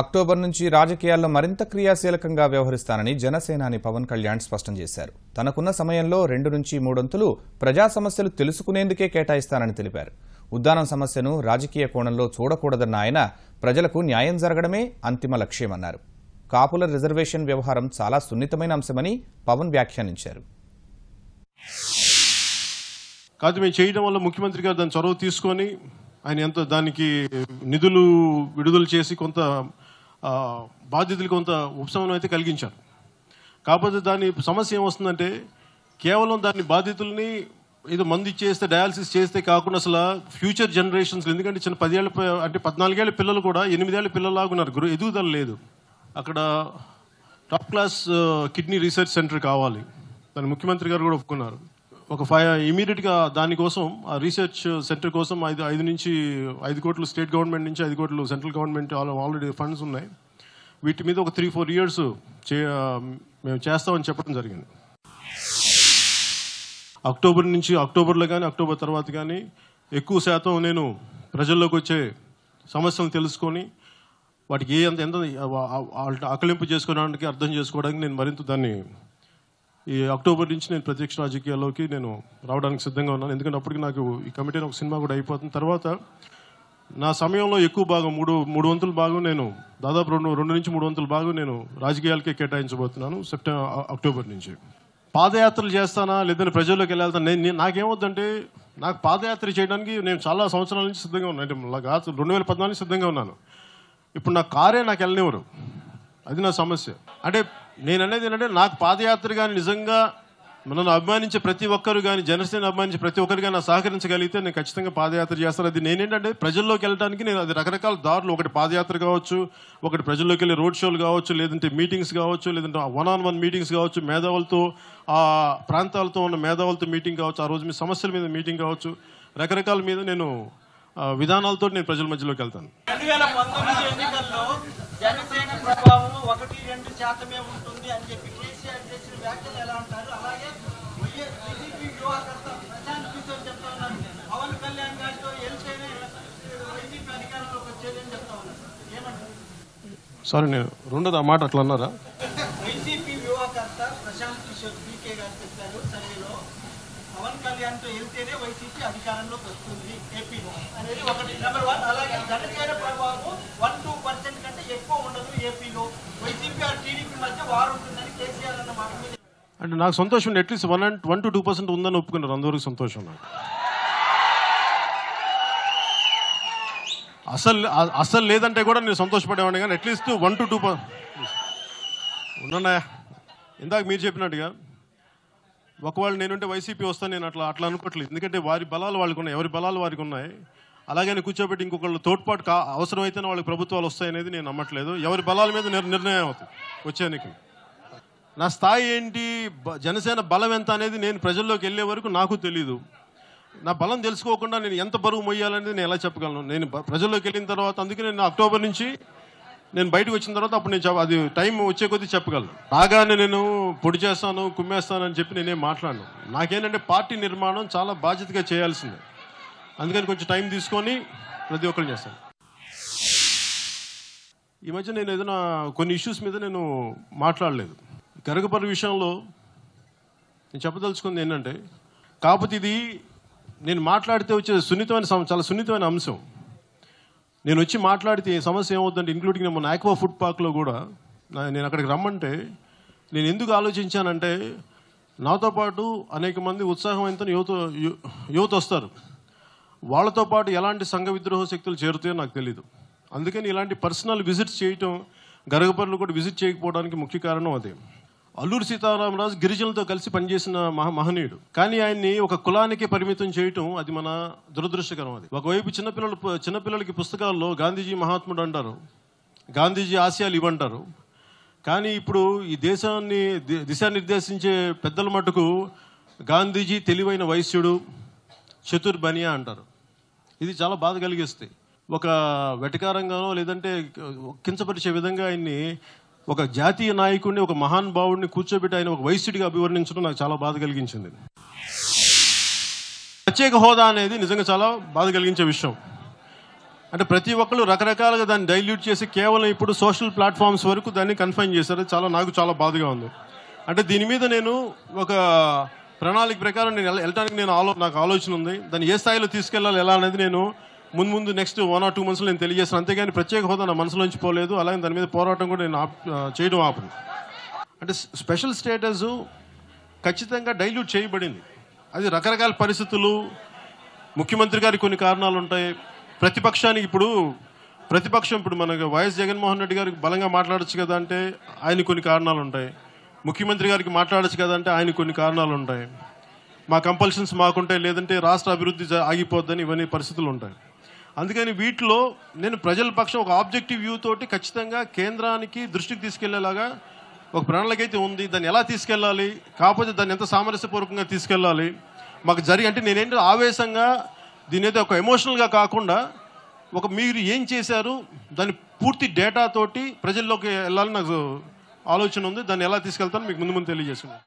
October నుంచి రాజకీయాల్లో మరింత క్రియాశీలకంగా వ్యవహరిస్తానని జనసేనాని పవన్ కళ్యాణ్ స్పష్టం చేశారు. తనకున్న సమయంలో 2 నుంచి 3 వంతులు ప్రజా సమస్యలు తెలుసుకునేందుకే కేటాయిస్తానని తెలిపారు. ఉద్దానం సమస్యను రాజకీయ కోణంలో చూడకూడదన్న ఆయన ప్రజలకు న్యాయం జరగడమే అంతిమ లక్ష్యమన్నారు. కాపుల రిజర్వేషన్ వ్యవహారం చాలా సున్నితమైన అంశమని పవన్ వ్యాఖ్యానించారు. కాదు మేము చేయడం వల్ల ముఖ్యమంత్రి గారు దాని చొరవ తీసుకొని ఆయన ఎంత దానికి నిధులు విడుదల చేసి కొంత బాధ్యతలు కొంత ఉపశమనం అయితే కలిగించారు. కాకపోతే దాని సమస్య ఏమొస్తుందంటే కేవలం దాని బాధ్యతల్ని ఏదో మంది చేస్తే డయాలసిస్ చేస్తే కాకుండా అసలు ఫ్యూచర్ జనరేషన్స్, ఎందుకంటే చిన్న 10 ఏళ్ళ అంటే 14 ఏళ్ళ పిల్లలు కూడా 8 ఏళ్ళ పిల్లలాగా ఉన్నారు, ఎదుగుదల లేదు. అక్కడ top class kidney research centre కావాలి, దాని ముఖ్యమంత్రి గారు కూడా ఒప్పుకున్నారు. ఒక ఇమీడియట్గా దానికోసం ఆ రీసెర్చ్ సెంటర్ కోసం 5 కోట్లు స్టేట్ గవర్నమెంట్ నుంచి 5 కోట్లు సెంట్రల్ గవర్నమెంట్ ఆల్రెడీ ఫండ్స్ ఉన్నాయి. వీటి మీద ఒక 3-4 ఇయర్స్ మేము చేస్తామని చెప్పడం జరిగింది. అక్టోబర్లో కానీ అక్టోబర్ తర్వాత కానీ ఎక్కువ శాతం నేను ప్రజల్లోకి వచ్చే సమస్యలను తెలుసుకొని వాటికి ఎంత ఆకలింపు చేసుకోవడానికి అర్థం చేసుకోవడానికి నేను మరింత దాన్ని ఈ అక్టోబర్ నుంచి నేను ప్రత్యక్ష రాజకీయాల్లోకి నేను రావడానికి సిద్ధంగా ఉన్నాను. ఎందుకంటే అప్పటికి నాకు ఈ కమిటీ ఒక సినిమా కూడా అయిపోతుంది. తర్వాత నా సమయంలో ఎక్కువ భాగం 3 వంతుల భాగం నేను దాదాపు 2 నుంచి 3 వంతుల భాగం నేను రాజకీయాలకే కేటాయించబోతున్నాను. అక్టోబర్ నుంచి పాదయాత్రలు చేస్తానా లేదని ప్రజల్లోకి వెళ్ళాలి. నాకేమవుతుందంటే నాకు పాదయాత్ర చేయడానికి నేను చాలా సంవత్సరాల నుంచి సిద్ధంగా ఉన్నాను. అంటే 2014 సిద్ధంగా ఉన్నాను. ఇప్పుడు నా కారే నాకు వెళ్ళనివ్వరు, అది నా సమస్య. అంటే నేను అనేది ఏంటంటే నాకు పాదయాత్ర కానీ నిజంగా నన్ను అభిమానించే ప్రతి ఒక్కరు కానీ జనసేన అభిమానించే ప్రతి ఒక్కరు కానీ నాకు సహకరించగలిగితే నేను ఖచ్చితంగా పాదయాత్ర చేస్తాను. అది నేనేంటంటే ప్రజల్లోకి వెళ్ళడానికి నేను అది రకరకాల దారులు, ఒకటి పాదయాత్ర కావచ్చు, ఒకటి ప్రజల్లోకి వెళ్ళి రోడ్ షోలు కావచ్చు, లేదంటే మీటింగ్స్ కావచ్చు, లేదంటే 1-on-1 మీటింగ్స్ కావచ్చు, మేధావులతో ఆ ప్రాంతాలతో ఉన్న మేధావులతో మీటింగ్ కావచ్చు, ఆ రోజు మీ సమస్యల మీద మీటింగ్ కావచ్చు, రకరకాల మీద నేను విధానాలతో నేను ప్రజల మధ్యలోకి వెళ్తాను. 2019 ఎన్నికల్లో జనసేన ప్రభావం 1-2% ఉంటుంది అని చెప్పి కేసీఆర్ చేసిన వ్యాఖ్యలు ఎలా అంటారు? అలాగే వైసీపీ వ్యూహకర్త ప్రశాంత్ కిషోర్ చెప్తా ఉన్నారు, పవన్ కళ్యాణ్ గారితో ఎల్సైనా వైసీపీ అధికారంలోకి వచ్చేదని చెప్తా ఉన్నారు. ఏమంటారు? సారీ, నేను రెండోది ఆ మాట అట్లా అన్నారా? వైసీపీ వ్యూహకర్త ప్రశాంత్ కిషోర్ పీకే గారు చెప్పారు సర్వేలో, పవన్ కళ్యాణ్ తో వెళ్తేనే వైసీపీ అధికారంలోకి వస్తుంది ఏపీలో అనేది ఒకటి. నెంబర్ 1. అలాగే జనసేన ప్రభావం 1-2% కంటే ఎక్కువ ఉండదు ఏపీలో, వైసీపీ ఆ టీడీపీ మధ్య వారు ఉంటుందని కేసీఆర్ అన్న మాట మీద. అంటే నాకు సంతోషం, అట్లీస్ట్ 1-2% ఉందని ఒప్పుకున్నారు, అందువరకు సంతోషం నాకు. అసలు లేదంటే కూడా నేను సంతోషపడేవాడిని, కానీ అట్లీస్ట్ 1-2% ఉన్నాయా. ఇందాక మీరు చెప్పినట్టుగా ఒకవేళ నేనుంటే వైసీపీ వస్తాను, నేను అట్లా అనుకోవట్లేదు. ఎందుకంటే వారి బలాలు వాళ్ళకు ఉన్నాయి, ఎవరి బలాలు వారికి ఉన్నాయి. అలాగని కూర్చోబెట్టి ఇంకొకళ్ళు తోడ్పాటు అవసరమైతేనే వాళ్ళకి ప్రభుత్వాలు వస్తాయనేది నేను నమ్మట్లేదు. ఎవరి బలాల మీద నిర్ణయం అవుతుంది వచ్చే ఎన్నికలు. నా స్థాయి ఏంటి, జనసేన బలం ఎంత అనేది నేను ప్రజల్లోకి వెళ్ళే వరకు నాకు తెలీదు. నా బలం తెలుసుకోకుండా నేను ఎంత బరువు మొయ్యాలనేది నేను ఎలా చెప్పగలను? నేను ప్రజల్లోకి వెళ్ళిన తర్వాత, అందుకే నేను అక్టోబర్ నుంచి నేను బయటకు వచ్చిన తర్వాత అప్పుడు నేను అది టైం వచ్చే కొద్దీ చెప్పగలను. రాగానే నేను పొడి చేస్తాను, కుమ్మేస్తాను అని చెప్పి నేనేం మాట్లాడను. నాకేంటంటే పార్టీ నిర్మాణం చాలా బాధ్యతగా చేయాల్సిందే. అందుకని కొంచెం టైం తీసుకొని ప్రతి ఒక్కరు చేస్తాను. ఈ మధ్య నేను ఏదైనా కొన్ని ఇష్యూస్ మీద నేను మాట్లాడలేదు. గరగపర్రి విషయంలో నేను చెప్పదలుచుకుంది ఏంటంటే, కాకపోతే ఇది నేను మాట్లాడితే వచ్చే చాలా సున్నితమైన అంశం. నేను వచ్చి మాట్లాడితే సమస్య ఏమవుతుందంటే, ఇంక్లూడింగ్ మన ఆక్వా ఫుడ్ పార్క్లో కూడా నేను అక్కడికి రమ్మంటే నేను ఎందుకు ఆలోచించానంటే, నాతో పాటు అనేక మంది ఉత్సాహవంతులు యువత వస్తారు, వాళ్ళతో పాటు ఎలాంటి సంఘ విద్రోహ శక్తులు చేరుతాయో నాకు తెలీదు. అందుకని ఇలాంటి పర్సనల్ విజిట్స్ చేయటం, గరగపర్రులు కూడా విజిట్ చేయకపోవడానికి ముఖ్య కారణం అదే. అల్లూరి సీతారామరాజు గిరిజనులతో కలిసి పనిచేసిన మహనీయుడు, కానీ ఆయన్ని ఒక కులానికి పరిమితం చేయటం అది మన దురదృష్టకరం. అది ఒకవైపు చిన్నపిల్లలకి పుస్తకాల్లో గాంధీజీ మహాత్ముడు అంటారు, గాంధీజీ ఆశయాలు ఇవ్వంటారు, కానీ ఇప్పుడు ఈ దేశాన్ని దిశానిర్దేశించే పెద్దల మటుకు గాంధీజీ తెలివైన వైశ్యుడు, చతుర్ బనియా అంటారు. ఇది చాలా బాధ కలిగిస్తాయి. ఒక వెటకారంగానో లేదంటే కించపరిచే విధంగా ఆయన్ని, ఒక జాతీయ నాయకుడిని, ఒక మహాన్ భావుడిని కూర్చోబెట్టి ఆయన ఒక వైశ్యుడిగా అభివర్ణించడం నాకు చాలా బాధ కలిగించింది. ప్రత్యేక హోదా అనేది నిజంగా చాలా బాధ కలిగించే విషయం. అంటే ప్రతి ఒక్కరు రకరకాలుగా దాన్ని డైల్యూట్ చేసి కేవలం ఇప్పుడు సోషల్ ప్లాట్ఫామ్స్ వరకు దాన్ని కన్ఫైన్ చేశారు. నాకు చాలా బాధగా ఉంది. అంటే దీని మీద నేను ఒక ప్రణాళిక ప్రకారం నేను వెళ్ళడానికి నాకు ఆలోచన ఉంది. దాన్ని ఏ స్థాయిలో తీసుకెళ్లాలి ఎలా అనేది నేను ముందు నెక్స్ట్ 1 or 2 months నేను తెలియజేస్తాను. అంతేగాని ప్రత్యేక హోదా నా మనసులోంచి పోలేదు. అలాగే దాని మీద పోరాటం కూడా నేను చేయడం ఆపను. అంటే స్పెషల్ స్టేటస్ ఖచ్చితంగా డైల్యూట్ చేయబడింది. అది రకరకాల పరిస్థితులు, ముఖ్యమంత్రి గారికి కొన్ని కారణాలు ఉంటాయి. ప్రతిపక్షానికి ప్రతిపక్షం మనకు వైఎస్ జగన్మోహన్ రెడ్డి గారికి బలంగా మాట్లాడచ్చు కదా అంటే ఆయన కొన్ని కారణాలు ఉంటాయి. ముఖ్యమంత్రి గారికి మాట్లాడచ్చు కదా అంటే ఆయన కొన్ని కారణాలు ఉంటాయి. మా కంపల్షన్స్ మాకుంటాయి, లేదంటే రాష్ట్ర అభివృద్ధి ఆగిపోద్దని ఇవన్నీ పరిస్థితులు ఉంటాయి. అందుకని వీటిలో నేను ప్రజల పక్షం ఒక ఆబ్జెక్టివ్ వ్యూ తోటి ఖచ్చితంగా కేంద్రానికి దృష్టికి తీసుకెళ్లేలాగా ఒక ప్రణాళిక అయితే ఉంది. దాన్ని ఎలా తీసుకెళ్ళాలి, కాకపోతే దాన్ని ఎంత సామరస్యపూర్వకంగా తీసుకెళ్ళాలి మాకు అంటే నేనేంటో ఆవేశంగా దీని అయితే ఒక ఎమోషనల్గా కాకుండా మీరు ఏం చేశారు దాని పూర్తి డేటా తోటి ప్రజల్లోకి వెళ్ళాలని నాకు ఆలోచన ఉంది. దాన్ని ఎలా తీసుకెళ్తానో మీకు ముందు తెలియజేస్తున్నాను.